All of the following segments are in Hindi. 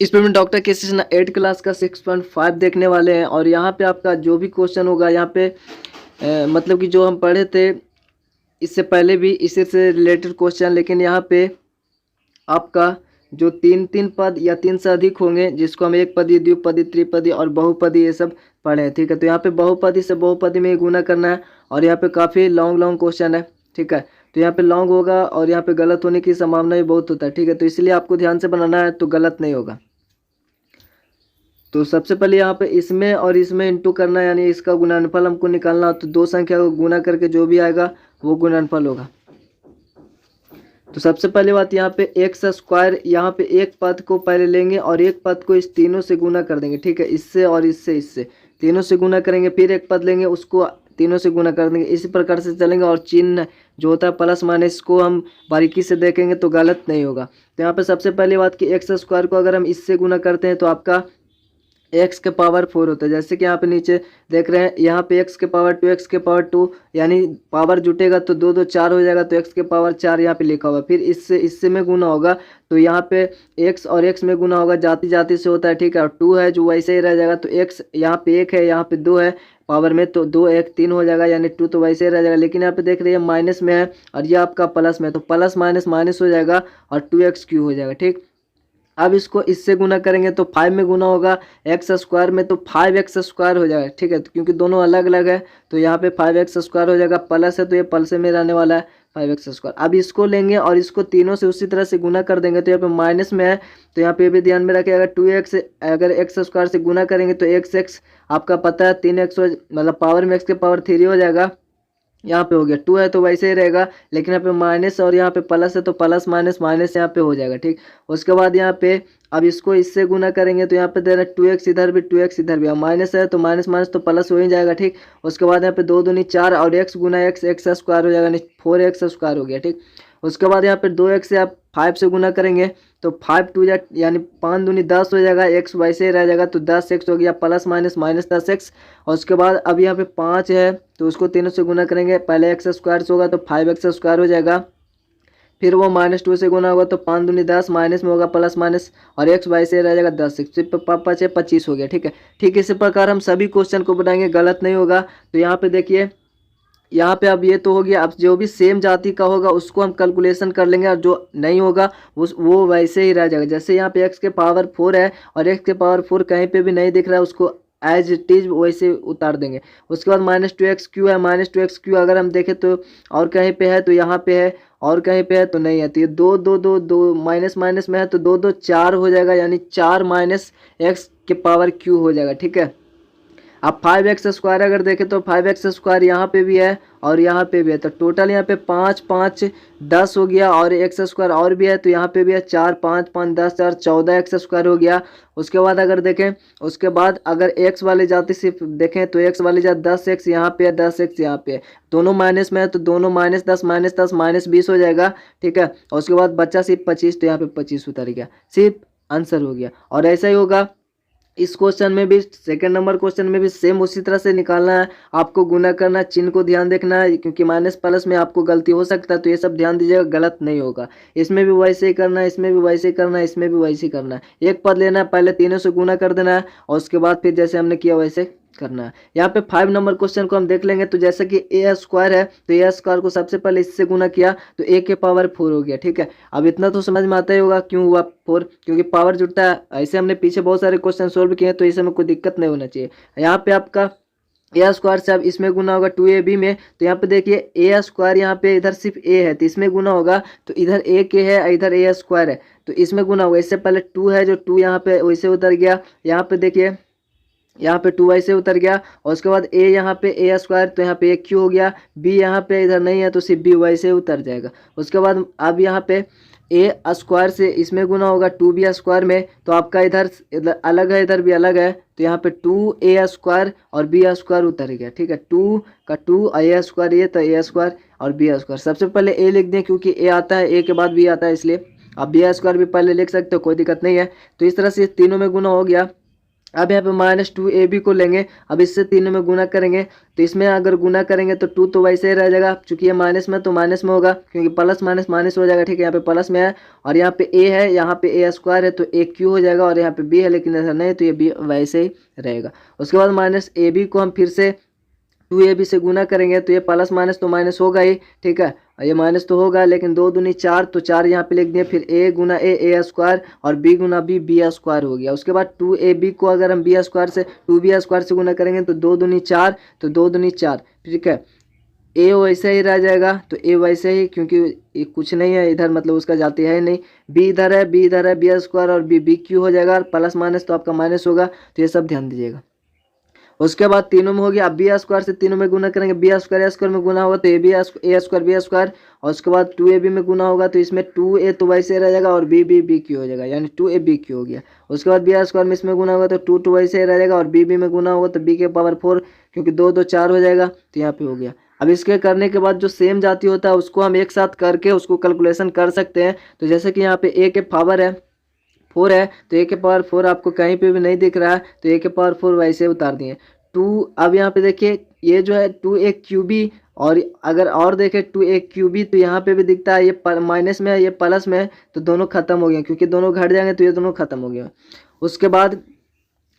इस पे में डॉक्टर के सी 8 क्लास का 6.5 देखने वाले हैं। और यहाँ पे आपका जो भी क्वेश्चन होगा यहाँ पे मतलब कि जो हम पढ़े थे इससे पहले भी इसी से रिलेटेड क्वेश्चन, लेकिन यहाँ पे आपका जो तीन तीन पद या तीन से अधिक होंगे, जिसको हम एक पदी, द्विपदी, त्रिपदी और बहुपदी ये सब पढ़े हैं। ठीक है, तो यहाँ पे बहुपदी से बहुपदी में ही गुना करना है। और यहाँ पे काफ़ी लॉन्ग लॉन्ग क्वेश्चन है। ठीक है, तो यहाँ पे लॉन्ग होगा और यहाँ पे गलत होने की संभावना भी बहुत होता है। ठीक है, तो इसलिए आपको ध्यान से बनाना है तो गलत नहीं होगा। तो सबसे पहले यहाँ पे इसमें और इसमें इंटू करना है, यानी इसका गुणनफल हमको निकालना हो, तो दो संख्या को गुना करके जो भी आएगा वो गुणनफल होगा। तो सबसे पहले बात यहाँ पे एक्स स्क्वायर, यहाँ पे एक पद को पहले लेंगे और एक पद को इस तीनों से गुना कर देंगे। ठीक है, इससे और इससे तीनों से गुना करेंगे, फिर एक पद लेंगे उसको तीनों से गुना कर देंगे। इसी प्रकार से चलेंगे। और चिन्ह जो होता है प्लस माइनस को हम बारीकी से देखेंगे तो गलत नहीं होगा। तो यहाँ पे सबसे पहली बात कि एक्स स्क्वायर को अगर हम इससे गुना करते हैं तो आपका एक्स के पावर 4 होता है। जैसे कि यहाँ पे नीचे देख रहे हैं, यहाँ पे एक्स के पावर 2, एक्स के पावर 2, यानी पावर जुटेगा तो 2 2 4 हो जाएगा, तो एक्स के पावर 4 यहाँ पे लिखा हुआ। फिर इससे में गुना होगा तो यहाँ पे एक्स और एक्स में गुना होगा, जाति जाति से होता है। ठीक है, और 2 है जो वैसे ही रह जाएगा, तो एक्स यहाँ पे 1 है, यहाँ पे 2 है पावर में, तो 2 1 3 हो जाएगा, यानी 2 तो वैसे ही रह जाएगा। लेकिन यहाँ पे देख रहे हैं माइनस में है और ये आपका प्लस में है, तो प्लस माइनस माइनस हो जाएगा और 2x³ हो जाएगा। ठीक, अब इसको इससे गुना करेंगे तो 5 में गुना होगा, एक्स स्क्वायर में तो 5x² हो जाएगा। ठीक है, तो क्योंकि दोनों अलग अलग है तो यहाँ पे 5x² हो जाएगा, प्लस है तो ये प्लस में रहने वाला है 5x²। अब इसको लेंगे और इसको तीनों से उसी तरह से गुना कर देंगे, तो यहाँ पे माइनस में है तो यहाँ पे भी ध्यान में रखें, अगर 2x अगर x² से गुना करेंगे तो x आपका पता है 3x मतलब पावर में x के पावर 3 हो जाएगा। यहाँ पे हो गया 2 है तो वैसे ही रहेगा, लेकिन यहाँ पे माइनस और यहाँ पे प्लस है तो प्लस माइनस माइनस यहाँ पे हो जाएगा। ठीक, उसके बाद यहाँ पे अब इसको इससे गुना करेंगे तो यहाँ पे दे रहा है 2x इधर भी 2x इधर भी, माइनस है तो माइनस माइनस तो प्लस हो ही जाएगा। ठीक, उसके बाद यहाँ पे 2 दूनी 4 और x गुना x स्क्वायर हो जाएगा, नहीं 4x² हो गया। ठीक, उसके बाद यहाँ पे 2x से आप 5 से गुना करेंगे तो 5 2 यानी 5 दूनी 10 हो जाएगा, x वैसे ही रह जाएगा तो 10x हो गया, प्लस माइनस माइनस 10x। और उसके बाद अब यहाँ पे 5 है तो उसको तीनों से गुना करेंगे, पहले x² से होगा तो 5x² हो जाएगा, फिर वो -2 से गुना होगा तो 5 दूनी 10, माइनस में होगा प्लस माइनस और x वैसे ही रह जाएगा 10x, फिर 5 5 25 हो गया। ठीक है, ठीक इसी प्रकार हम सभी क्वेश्चन को बनाएंगे, गलत नहीं होगा। तो यहाँ पे देखिए, यहाँ पे अब ये तो हो गया, अब जो भी सेम जाति का होगा उसको हम कैलकुलेशन कर लेंगे और जो नहीं होगा वो वैसे ही रह जाएगा। जैसे यहाँ पे x के पावर 4 है और x के पावर 4 कहीं पे भी नहीं दिख रहा है, उसको एज इट इज वैसे उतार देंगे। उसके बाद -2x³ है, -2x³ अगर हम देखें तो और कहीं पे है तो यहाँ पे है और कहीं पे है तो नहीं है, तो ये 2 2 2 2 माइनस माइनस में है तो 2 2 4 हो जाएगा, यानी 4 माइनस x के पावर क्यू हो जाएगा। ठीक है, अब 5x² अगर देखें तो 5x² यहाँ पे भी है और यहाँ पे भी है, तो टोटल यहाँ पे 5 5 10 हो गया और x² और भी है तो यहाँ पे भी है 4 5 5 10 4 14x² हो गया। उसके बाद अगर देखें, उसके बाद अगर x वाली जाति सिर्फ देखें तो x वाली जाति 10x यहाँ पे है, 10x यहाँ पे है, दोनों माइनस में है तो दोनों -10 -10 -20 हो जाएगा। ठीक है, और उसके बाद बच्चा सिर्फ 25 तो यहाँ पे 25 उतर गया, सिर्फ आंसर हो गया। और ऐसा ही होगा इस क्वेश्चन में भी, सेकंड नंबर क्वेश्चन में भी सेम उसी तरह से निकालना है, आपको गुना करना, चिन्ह को ध्यान देखना है, क्योंकि माइनस प्लस में आपको गलती हो सकता है तो ये सब ध्यान दीजिएगा, गलत नहीं होगा। इसमें भी वैसे ही करना है, इसमें भी वैसे ही करना है, इसमें भी वैसे ही करना है। एक पद लेना है, पहले तीनों से गुना कर देना है और उसके बाद फिर जैसे हमने किया वैसे करना है। यहाँ पे 5 नंबर क्वेश्चन को हम देख लेंगे, तो जैसे कि a² है तो a² को सबसे पहले इससे गुना किया तो a के पावर 4 हो गया। ठीक है, अब इतना तो समझ में आता ही होगा क्यों हुआ 4, क्योंकि पावर जुड़ता है। ऐसे हमने पीछे बहुत सारे क्वेश्चन सोल्व किए हैं तो इसे में कोई दिक्कत नहीं होना चाहिए। यहाँ पे आपका a² से अब इसमें गुना होगा 2ab में, तो यहाँ पे देखिए a² यहाँ पे इधर सिर्फ a है तो इसमें गुना होगा, तो इधर a के है इधर a² है तो इसमें गुना होगा। इससे पहले 2 है जो 2 यहाँ पे वैसे उतर गया, यहाँ पे देखिए यहाँ पे 2 ऐसे उतर गया, और उसके बाद a यहाँ पे a² तो यहाँ पे a³ हो गया, b यहाँ पे इधर नहीं है तो सिर्फ b वैसे उतर जाएगा। उसके बाद अब यहाँ पे a² से इसमें गुना होगा 2b² में, तो आपका इधर अलग है इधर भी अलग है तो यहाँ पे 2a² और b² उतर गया। ठीक है, 2 का 2 और a² ये तो a² और b²। सबसे पहले a लिख दें क्योंकि a आता है, a के बाद b आता है, इसलिए आप b² भी पहले लिख सकते हो, कोई दिक्कत नहीं है। तो इस तरह से तीनों में गुना हो गया। अब यहाँ पे -2ab को लेंगे, अब इससे तीनों में गुना करेंगे, तो इसमें अगर गुना करेंगे तो 2 तो वैसे ही रह जाएगा, चूंकि ये माइनस में तो माइनस में होगा, क्योंकि प्लस माइनस माइनस हो जाएगा। ठीक है, यहाँ पे प्लस में है और यहाँ पे a है, यहाँ पे a स्क्वायर है तो a क्यू हो जाएगा, और यहाँ पे b है लेकिन ऐसा नहीं तो ये b वैसे ही रहेगा। उसके बाद -ab को हम फिर से 2ab से गुना करेंगे, तो ये प्लस माइनस तो माइनस होगा ही। ठीक है, ये माइनस तो होगा, लेकिन 2 दूनी 4 तो 4 यहाँ पे लिख दिए, फिर a गुना a स्क्वायर और b गुना b स्क्वायर हो गया। उसके बाद 2ab को अगर हम b स्क्वायर से 2b स्क्वायर से गुना करेंगे तो 2 दूनी 4 तो 2 दूनी 4। ठीक है, a वैसे ही रह जाएगा, तो a वैसे ही, क्योंकि ये कुछ नहीं है इधर, मतलब उसका जाती है नहीं। b इधर है, b इधर है, b स्क्वायर और b क्यू हो जाएगा, प्लस माइनस तो आपका माइनस होगा, तो ये सब ध्यान दीजिएगा। उसके बाद तीनों में हो गया, अब b स्क्वायर से तीनों में गुना करेंगे, b स्क्वायर a स्क्वायर में गुना होगा तो a स्क्वायर b स्क्वायर, और उसके बाद 2ab में गुना होगा तो इसमें 2a तो वैसे रह जाएगा और b क्यू हो जाएगा, यानी 2ab क्यू हो गया। उसके बाद b स्क्वायर में इसमें गुना होगा तो 2 तो वैसे ही रह जाएगा, और b में गुना होगा तो b के पावर 4, क्योंकि 2 2 4 हो जाएगा, तो यहाँ पे हो गया। अब इसके करने के बाद जो सेम जाती होता है उसको हम एक साथ करके उसको कैलकुलेशन कर सकते हैं। तो जैसे कि यहाँ पे a के पावर है 4 है, तो a के पावर 4 आपको कहीं पे भी नहीं दिख रहा है, तो a के पावर 4 वैसे उतार दिए 2। अब यहाँ पे देखिए ये जो है 2a क्यूबी, और अगर और देखें 2a क्यूबी तो यहाँ पे भी दिखता है, ये माइनस में है ये प्लस में है, तो दोनों खत्म हो गए, क्योंकि दोनों घट जाएंगे तो ये दोनों खत्म हो गए। उसके बाद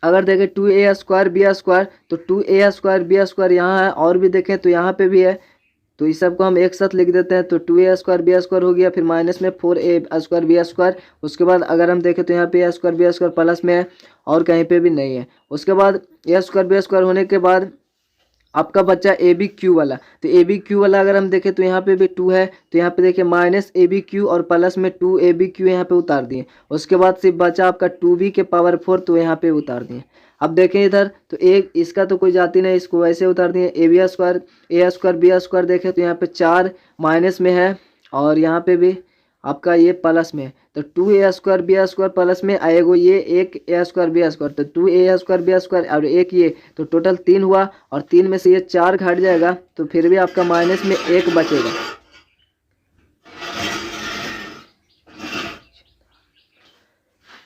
अगर देखें 2a स्क्वायर b स्क्वायर, तो 2a स्क्वायर b स्क्वायर यहाँ है, और भी देखें तो यहाँ पे भी है, तो इस सब को हम एक साथ लिख देते हैं, तो 2a स्क्वायर b स्क्वायर हो गया, फिर माइनस में 4a स्क्वायर b स्क्वायर। उसके बाद अगर हम देखें तो यहाँ पे a square b square plus में है और कहीं पे भी नहीं है। उसके बाद a स्क्वायर b स्क्वायर होने के बाद आपका बच्चा ए बी क्यू वाला, तो ए बी क्यू वाला अगर हम देखें तो यहाँ पे भी 2 है, तो यहाँ पे देखिए -ab क्यू और प्लस में 2ab क्यू यहाँ पे उतार दिए। उसके बाद सिर्फ बचा आपका 2b के पावर 4, तो यहाँ पे उतार दिए। अब देखें इधर तो एक इसका तो कोई जाती नहीं, इसको वैसे उतार दिए। a स्क्वायर b स्क्वायर देखें तो यहाँ पे 4 माइनस में है, और यहाँ पे भी आपका ये प्लस में है, तो 2a square b square plus में आएगा ये एक a स्क्वायर b स्क्वायर, तो 2a स्क्वायर b स्क्वायर और एक ये, तो टोटल 3 हुआ, और 3 में से ये 4 घट जाएगा, तो फिर भी आपका माइनस में 1 बचेगा।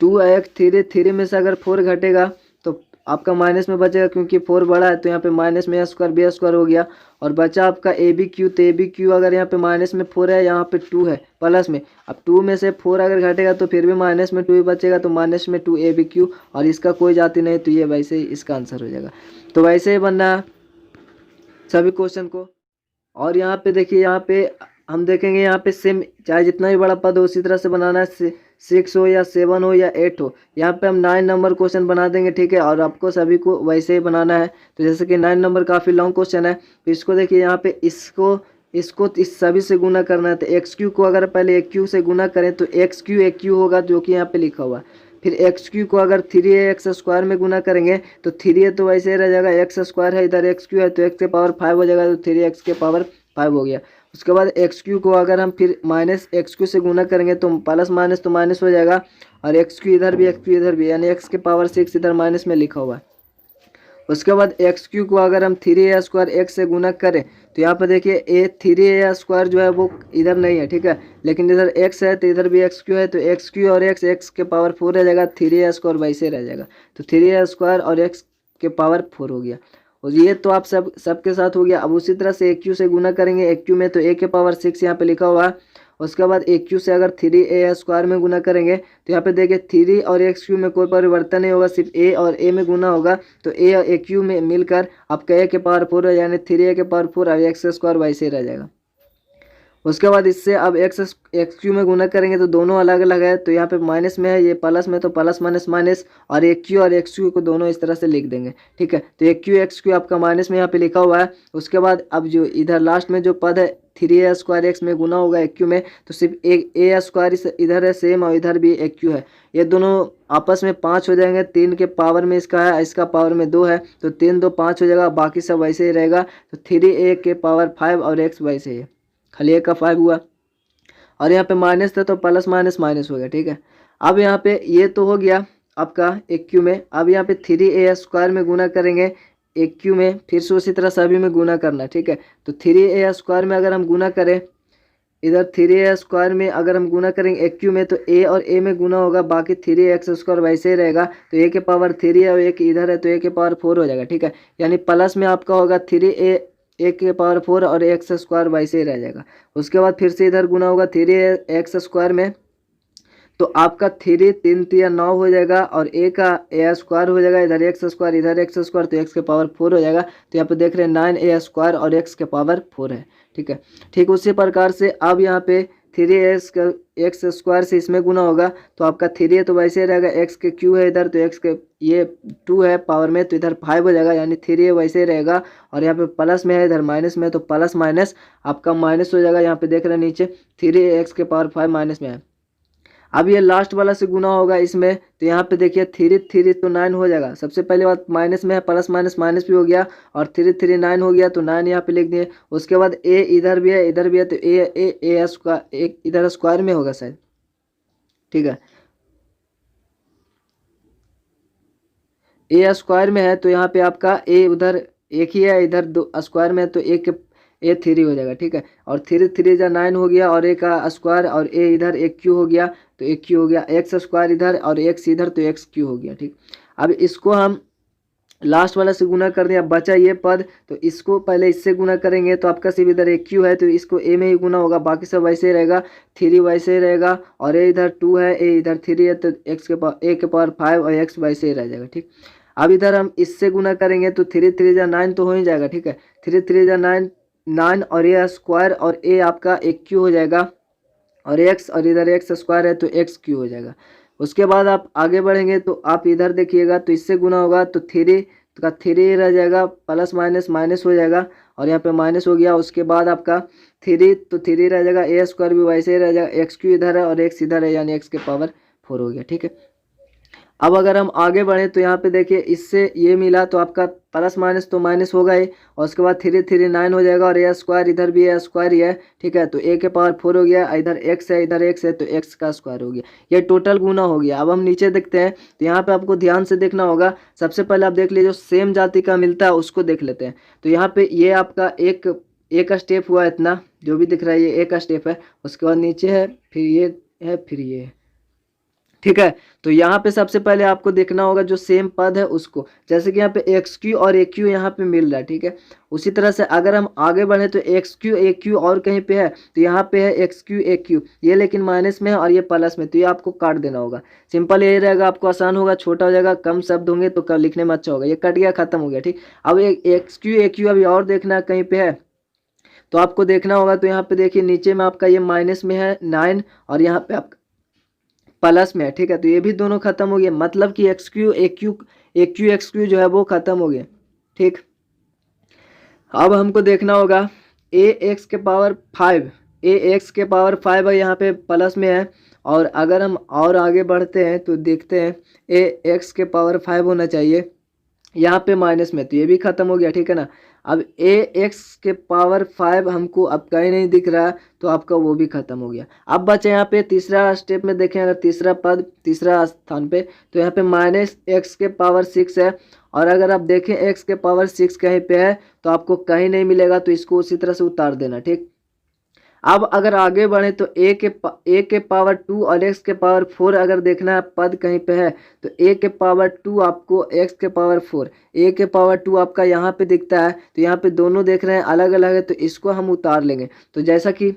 टू एक थ्री में से अगर 4 घटेगा तो आपका माइनस में बचेगा, क्योंकि 4 बड़ा है, तो यहाँ पे माइनस में a स्क्वायर b स्क्वायर हो गया, और बचा आपका ए बी क्यू। तो ए बी क्यू अगर यहाँ पे माइनस में 4 है, यहाँ पे 2 है प्लस में, अब 2 में से 4 अगर घटेगा तो फिर भी माइनस में 2 ही बचेगा, तो माइनस में 2 ए बी क्यू, और इसका कोई जाती नहीं, तो ये वैसे ही इसका आंसर हो जाएगा। तो वैसे ही बनना है सभी क्वेश्चन को। और यहाँ पे देखिए, यहाँ पे हम देखेंगे, यहाँ पे सेम चाहे जितना भी बड़ा पद हो उसी तरह से बनाना है, 6 हो या 7 हो या 8 हो। यहाँ पे हम 9 नंबर क्वेश्चन बना देंगे, ठीक है, और आपको सभी को वैसे ही बनाना है। तो जैसे कि 9 नंबर काफ़ी लॉन्ग क्वेश्चन है, तो इसको देखिए, यहाँ पे इसको इस सभी से गुना करना है। तो एक्स क्यू को अगर पहले एक क्यू से गुना करें तो एक्स क्यू एक क्यू होगा, जो कि यहाँ पे लिखा हुआ है। फिर एक्स क्यू को अगर 3x स्क्वायर में गुना करेंगे तो 3a तो वैसे ही रह जाएगा, एक्स स्क्वायर है इधर, एक्स क्यू है तो एक्स के पावर 5 हो जाएगा, तो 3x के पावर 5 हो गया। उसके बाद एक्स क्यू को अगर हम फिर माइनस एक्स क्यू से गुना करेंगे तो प्लस माइनस तो माइनस हो जाएगा, और एक्स क्यू इधर भी एक्स क्यू इधर भी, यानी एक्स के पावर 6 इधर माइनस में लिखा हुआ है। उसके बाद एक्स क्यू को अगर हम 3a स्क्वायर एक्स से गुना करें तो यहाँ पर देखिए 3a स्क्वायर जो है वो इधर नहीं है, ठीक है, लेकिन इधर x है तो इधर भी एक्स क्यू है, तो एक्स क्यू और एक्स के पावर 4 रह जाएगा, 3a स्क्वायर वैसे रह जाएगा, तो 3a स्क्वायर और एक्स के पावर 4 हो गया। और ये तो आप सबके साथ हो गया। अब उसी तरह से एक क्यू से गुना करेंगे, एक क्यू में तो a के पावर 6 यहाँ पे लिखा हुआ है। उसके बाद एक क्यू से अगर 3a स्क्वायर में गुना करेंगे तो यहाँ पे देखिए 3 और एक्स क्यू में कोई परिवर्तन नहीं होगा, सिर्फ a और a में गुना होगा, तो a और a क्यू में मिलकर आपका a के पावर 4 है, यानी 3a के पावर 4 और एक्स स्क्वायर वैसे ही रह जाएगा। उसके बाद इससे अब एक्स क्यू में गुना करेंगे तो दोनों अलग अलग है, तो यहाँ पे माइनस में है, ये प्लस में, तो प्लस माइनस माइनस, और एक क्यू और एक्स क्यू को दोनों इस तरह से लिख देंगे, ठीक है। तो एक क्यू एक्स क्यू आपका माइनस में यहाँ पे लिखा हुआ है। उसके बाद अब जो इधर लास्ट में जो पद है 3a स्क्वायर एक्स में गुना होगा एक क्यू में, तो सिर्फ एक a स्क्वायर इधर है सेम, और इधर भी एक क्यू है, ये दोनों आपस में 5 हो जाएंगे। 3 के पावर में इसका है, इसका पावर में 2 है, तो 3 2 5 हो जाएगा, बाकी सब वैसे ही रहेगा। तो 3a के पावर 5 और एक्स वैसे ही, खाली एक का 5 हुआ, और यहाँ पे माइनस था तो प्लस माइनस माइनस हो गया, ठीक है। अब यहाँ पे ये तो हो गया आपका एक क्यू में। अब यहाँ पे 3a स्क्वायर में गुना करेंगे एक क्यू में, फिर से उसी तरह सभी में गुना करना है, ठीक है। तो 3a स्क्वायर में अगर हम गुना करें इधर 3a² में अगर हम गुना करेंगे ए क्यू में तो ए और ए में गुना होगा, बाकी 3x² वैसे ही रहेगा। तो ए के पावर 3 है और एक इधर है तो ए के पावर 4 हो जाएगा, ठीक है। यानी प्लस में आपका होगा 3a ए के पावर 4 और x² वैसे ही रह जाएगा। उसके बाद फिर से इधर गुना होगा 3x² में, तो आपका 3 3 3 9 हो जाएगा और ए का a² हो जाएगा, इधर x² इधर x², तो x के पावर 4 हो जाएगा। तो यहाँ पे देख रहे हैं 9a² और x के पावर 4 है, ठीक है। ठीक उसी प्रकार से अब यहाँ पे 3x² से इसमें गुना होगा तो आपका 3 है तो वैसे रहेगा, x के क्यू है इधर तो x के ये 2 है पावर में तो इधर 5 हो जाएगा, यानी 3 है वैसे रहेगा। और यहाँ पे प्लस में है इधर माइनस में तो प्लस माइनस आपका माइनस हो जाएगा। यहाँ पे देख रहे हैं नीचे 3x के पावर 5 माइनस में है। अब ये लास्ट वाला से गुना होगा इसमें, तो यहाँ पे देखिए 3 3 तो 9 हो जाएगा। सबसे पहले बात माइनस में है, प्लस माइनस माइनस भी हो गया और 3 3 9 हो गया, तो 9 यहाँ पे लिख दिए। उसके बाद ए इधर भी है इधर भी है, तो ए स्क्वायर एक इधर स्क्वायर में होगा शायद, ठीक है। ए स्क्वायर में है तो यहाँ पे आपका ए उधर एक ही है, इधर 2 स्क्वायर में है तो ए 3 हो जाएगा, ठीक है। और 3 3 जा 9 हो गया और ए का स्क्वायर और ए इधर एक क्यू हो गया तो एक क्यू हो गया, x² इधर और x इधर तो x क्यू हो गया, ठीक। अब इसको हम लास्ट वाला से गुना कर दिया, बचा ये पद, तो इसको पहले इससे गुना करेंगे तो आपका सिर्फ इधर एक क्यू है तो इसको ए में ही गुना होगा, बाकी सब वैसे ही रहेगा। 3 वैसे ही रहेगा और ए इधर 2 है ए इधर 3 है तो ए के पावर 5 और x वैसे ही रह जाएगा, ठीक। अब इधर हम इससे गुना करेंगे तो 3 3 जा 9 तो हो ही जाएगा, ठीक है। 3 3 जा 9 और ए स्क्वायर और ए आपका एक क्यू हो जाएगा और x और इधर x² है तो x क्यू हो जाएगा। उसके बाद आप आगे बढ़ेंगे तो आप इधर देखिएगा तो इससे गुना होगा तो 3 का 3 रह जाएगा, प्लस माइनस माइनस हो जाएगा और यहाँ पे माइनस हो गया। उसके बाद आपका 3 तो 3 रह जाएगा, a² भी वैसे ही रह जाएगा, x क्यू इधर है और x इधर है यानी x के पावर 4 हो गया, ठीक है। अब अगर हम आगे बढ़ें तो यहाँ पे देखिए इससे ये मिला तो आपका प्लस माइनस तो माइनस होगा ही और उसके बाद 3 3 9 हो जाएगा और a² इधर भी a² ही है, ठीक है। तो a के पावर 4 हो गया, इधर x है इधर x है तो x का स्क्वायर हो गया। ये टोटल गुना हो गया। अब हम नीचे देखते हैं तो यहाँ पे आपको ध्यान से देखना होगा। सबसे पहले आप देख लीजिए जो सेम जाति का मिलता है उसको देख लेते हैं। तो यहाँ पे ये आपका एक स्टेप हुआ, इतना जो भी दिख रहा है ये एक स्टेप है। उसके बाद नीचे है फिर ये है फिर ये है, ठीक है। तो यहाँ पे सबसे पहले आपको देखना होगा जो सेम पद है उसको, जैसे कि यहाँ पे XQ और AQ यहाँ पे मिल रहा है, ठीक है। उसी तरह से अगर हम आगे बढ़े तो XQ AQ और कहीं पे है तो यहाँ पे है XQ AQ, ये लेकिन माइनस में है और ये प्लस में, तो ये आपको काट देना होगा। सिंपल यही रहेगा, आपको आसान होगा, छोटा हो जाएगा, कम शब्द होंगे तो लिखने में अच्छा होगा। ये कट गया खत्म हो गया, ठीक। अब XQ AQ अभी और देखना कहीं पे है तो आपको देखना होगा। तो यहाँ पे देखिए नीचे में आपका ये माइनस में है 9 और यहाँ पे आपका प्लस में है, ठीक है। तो ये भी दोनों खत्म हो गए, मतलब कि XQ XQ जो है वो खत्म हो गए, ठीक। अब हमको देखना होगा ax के पावर 5 है यहाँ पे प्लस में है। और अगर हम और आगे बढ़ते हैं तो देखते हैं ax के पावर 5 होना चाहिए यहाँ पे माइनस में, तो ये भी खत्म हो गया, ठीक है ना। अब ax के पावर 5 हमको अब कहीं नहीं दिख रहा तो आपका वो भी खत्म हो गया। अब बचे यहाँ पे तीसरा स्टेप में देखें, अगर तीसरा पद तीसरा स्थान पे तो यहाँ पे माइनस x के पावर 6 है और अगर आप देखें x के पावर 6 कहीं पे है तो आपको कहीं नहीं मिलेगा, तो इसको उसी तरह से उतार देना, ठीक। अब अगर आगे बढ़े तो a के पावर 2 और x के पावर 4 अगर देखना है पद कहीं पे है तो a के पावर 2 आपको x के पावर 4, a के पावर 2 आपका यहाँ पे दिखता है तो यहाँ पे दोनों देख रहे हैं अलग अलग है तो इसको हम उतार लेंगे। तो जैसा कि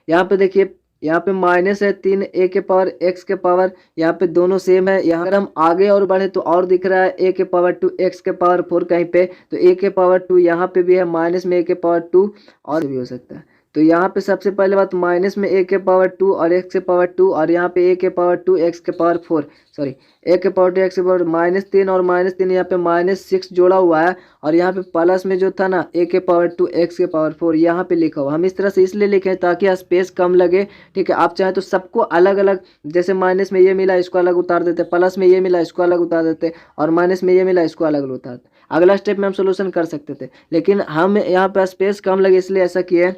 यहाँ पे देखिए यहाँ पे माइनस है 3 a के पावर x के पावर, यहाँ पे दोनों सेम है। यहाँ अगर हम आगे और बढ़े तो और दिख रहा है a के पावर 2 x के पावर 4 कहीं पे, तो a के पावर 2 यहाँ पे भी है, माइनस में a के पावर 2 और भी हो सकता है। तो यहाँ पे सबसे पहले बात माइनस में a के पावर 2 और x के पावर 2 और यहाँ पे a के पावर 2 x के पावर 4 सॉरी a के पावर 2 x के पावर -3 और -3 यहाँ पे -6 जोड़ा हुआ है और यहाँ पे प्लस में जो था ना a के पावर 2 x के पावर 4 यहाँ पे लिखा हुआ। हम इस तरह से इसलिए लिखे हैं ताकि स्पेस कम लगे, ठीक है। आप चाहे तो सबको अलग अलग, जैसे माइनस में ये मिला इसको अलग उतार देते, प्लस में ये मिला इसको अलग उतार देते और माइनस में ये मिला इसको अलग उतारते। अगला स्टेप में हम सोल्यूशन कर सकते थे लेकिन हम यहाँ पे स्पेस कम लगे इसलिए ऐसा किए।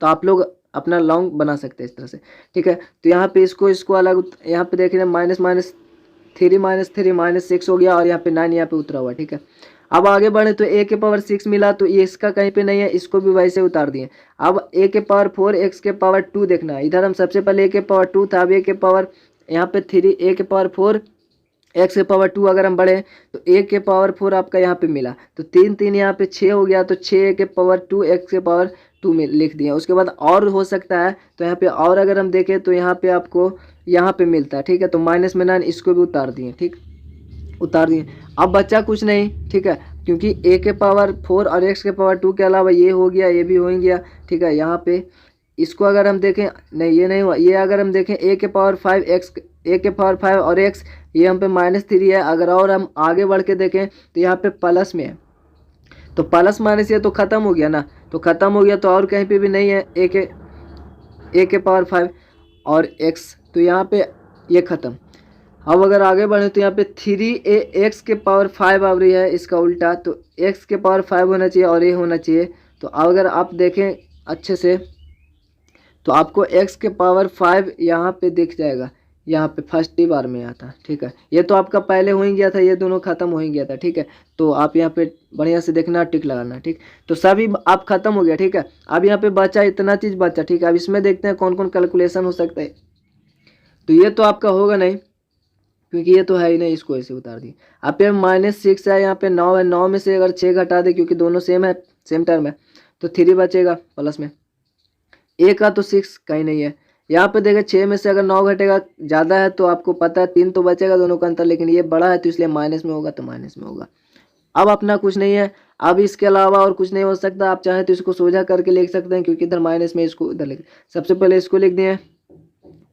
तो आप लोग अपना लॉन्ग बना सकते हैं इस तरह से, ठीक है। तो यहाँ पे इसको अलग, यहाँ पे देख रहे हैं -3 -3 -6 हो गया और यहाँ पे 9 यहाँ पे उतरा हुआ, ठीक है। अब आगे बढ़े तो a के पावर 6 मिला, तो ये इसका कहीं पे नहीं है, इसको भी वैसे उतार दिए। अब a के पावर 4 x के पावर 2 देखना है। इधर हम सबसे पहले a के पावर 2 था, अब a के पावर यहाँ पे 3 a के पावर 4 x के पावर 2 अगर हम बढ़े तो a के पावर 4 आपका यहाँ पे मिला, तो 3 3 यहाँ पे 6 हो गया, तो 6 के पावर 2 x के पावर 2 में लिख दिया। उसके बाद और हो सकता है, तो यहाँ पे और अगर हम देखें तो यहाँ पे आपको यहाँ पे मिलता है, ठीक है। तो माइनस में 9 इसको भी उतार दिए, ठीक, उतार दिए। अब बच्चा कुछ नहीं, ठीक है, क्योंकि a के पावर 4 और x के पावर 2 के अलावा ये हो गया, ये भी हो गया, ठीक है। यहाँ पे इसको अगर हम देखें, नहीं ये नहीं हुआ, ये अगर हम देखें a के पावर 5 x, a के पावर 5 और x, ये हम पे -3 है। अगर और हम आगे बढ़ के देखें तो यहाँ पे प्लस में है, तो प्लस माइनस ये तो ख़त्म हो गया ना, तो ख़त्म हो गया, तो और कहीं पे भी नहीं है a के पावर 5 और x, तो यहाँ पे ये ख़त्म। अब अगर आगे बढ़े तो यहाँ पे 3a x के पावर 5 आ रही है, इसका उल्टा, तो x के पावर 5 होना चाहिए और a होना चाहिए। तो अगर आप देखें अच्छे से तो आपको x के पावर 5 यहाँ पे दिख जाएगा, यहाँ पे फर्स्ट ही बार में आता, ठीक है। ये तो आपका पहले हो ही गया था, ये दोनों खत्म हो ही गया था, ठीक है। तो आप यहाँ पे बढ़िया से देखना, टिक लगाना, ठीक। तो सभी आप खत्म हो गया, ठीक है। अब यहाँ पे बचा इतना चीज़ बचा, ठीक है। अब इसमें देखते हैं कौन कौन कैलकुलेशन हो सकता है। तो ये तो आपका होगा नहीं, क्योंकि ये तो है ही नहीं, इसको ऐसे उतार दिए। अब पे -6 है, यहाँ पे 9 है, 9 में से अगर 6 घटा दे, क्योंकि दोनों सेम है, सेम टर्म है, तो 3 बचेगा प्लस में। a का तो 6 कहीं नहीं है। यहाँ पे देखिए 6 में से अगर 9 घटेगा ज़्यादा है तो आपको पता है 3 तो बचेगा दोनों का अंतर, लेकिन ये बड़ा है तो इसलिए माइनस में होगा, तो माइनस में होगा। अब अपना कुछ नहीं है, अब इसके अलावा और कुछ नहीं हो सकता। आप चाहें तो इसको सोझा करके लिख सकते हैं, क्योंकि इधर माइनस में, इसको इधर लिख, सबसे पहले इसको लिख दिए,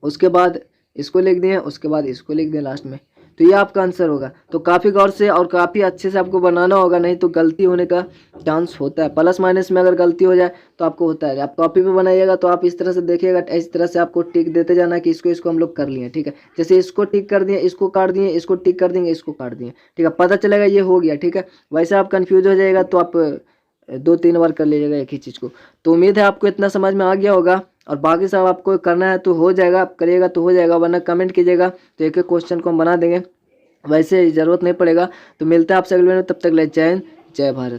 उसके बाद इसको लिख दिए, उसके बाद इसको लिख दिए लास्ट में, तो ये आपका आंसर होगा। तो काफ़ी गौर से और काफ़ी अच्छे से आपको बनाना होगा, नहीं तो गलती होने का चांस होता है। प्लस माइनस में अगर गलती हो जाए तो आपको होता है। आप कॉपी पे बनाइएगा तो आप इस तरह से देखिएगा, इस तरह से आपको टिक देते जाना कि इसको हम लोग कर लिए, ठीक है। जैसे इसको टिक कर दिए, इसको काट दिए, इसको टिक कर देंगे, इसको काट दिए, ठीक है, पता चलेगा ये हो गया, ठीक है। वैसे आप कन्फ्यूज हो जाएगा तो आप 2-3 बार कर लीजिएगा एक ही चीज़ को। तो उम्मीद है आपको इतना समझ में आ गया होगा, और बाकी सब आपको करना है तो हो जाएगा, आप करिएगा तो हो जाएगा, वरना कमेंट कीजिएगा तो एक एक क्वेश्चन को हम बना देंगे, वैसे ज़रूरत नहीं पड़ेगा। तो मिलते हैं आपसे अगले वीडियो में, तब तक ले जय हिंद, जय भारत।